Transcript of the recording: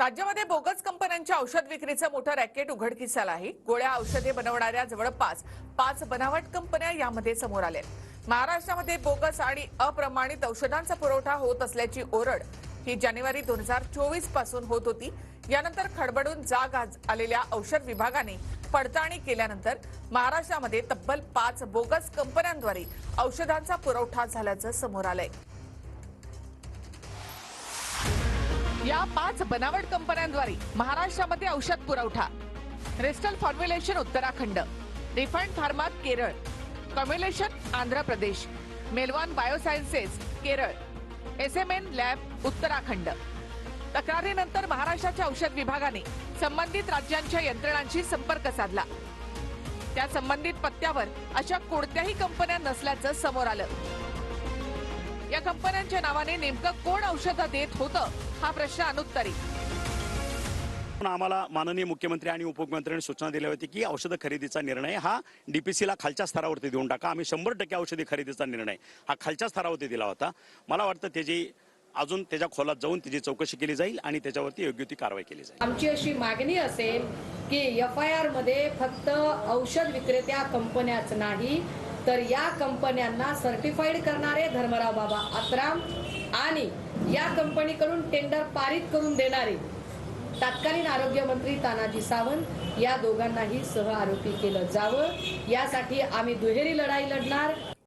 राज्यामध्ये बोगस कंपन्यांच्या औषध विक्रीचं मोठं रॅकेट उघडकीस आलं आहे। गोळ्या औषधे बनवणाऱ्या जवळपास 5 बनावट कंपन्या यामध्ये समोर आल्या। महाराष्ट्रामध्ये बोगस आणि अप्रमाणित औषधांचा पुरवठा होत असल्याची ओरड ही जानेवारी 2024 पासून होत होती। यानंतर खडबडून जाग आलेल्या औषध विभागाने पडताळणी केल्यानंतर महाराष्ट्रामध्ये तब्बल 5 बोगस कंपन्यांद्वारे औषधांचा पुरवठा झाल्याचं समोर आलंय। या 5 बनावट कंपन्यांद्वारे महाराष्ट्रामध्ये औषध पुरवठा। Crystal Formulation Uttarakhand, Refined Pharma Kerala, कॉम्युलेशन आंध्र प्रदेश, मेलवान Biosciences Kerala, SMN lab Uttarakhand. तक्रारीनंतर महाराष्ट्राच्या औषध विभागाने संबंधित राज्यांच्या यंत्रणांशी संपर्क साधला। त्या संबंधित पत्त्यावर अशा कोणत्याही कंपन्या नसल्याचं समोर आलं। या कंपन्यांच्या नावाने नेमकं कोण औषधं देत होतं हा प्रश्न अनुत्तरी। आम्हाला माननीय मुख्यमंत्री आणि उपमुख्यमंत्र्यांनी सूचना दिल्या होती की औषध खरेदीचा निर्णय हा डीपीसीला खालच्या स्तरावरती देऊन टाका। आम्ही 100% औषधी खरेदीचा निर्णय हा खालच्या स्तरावरती दिला होता। मला वाटतं त्याची अजून त्याच्या खोलात जाऊन त्याची चौकशी केली जाईल आणि त्याच्यावरती योग्य ती कारवाई केली जाईल। आमची अशी मागणी असेल की एफआयआर मध्ये फक्त औषध विक्रेत्या कंपन्याच नाही तर या कंपन्यांना सर्टिफाईड करणारे धर्मराव बाबा आत्राम आणि या कंपनीकडून टेंडर पारित करून देणारे तत्कालीन आरोग्य मंत्री तानाजी सावंत या दोघांनाही सह आरोपी केलं जावं। यासाठी आम्ही दुहेरी लढाई लढणार।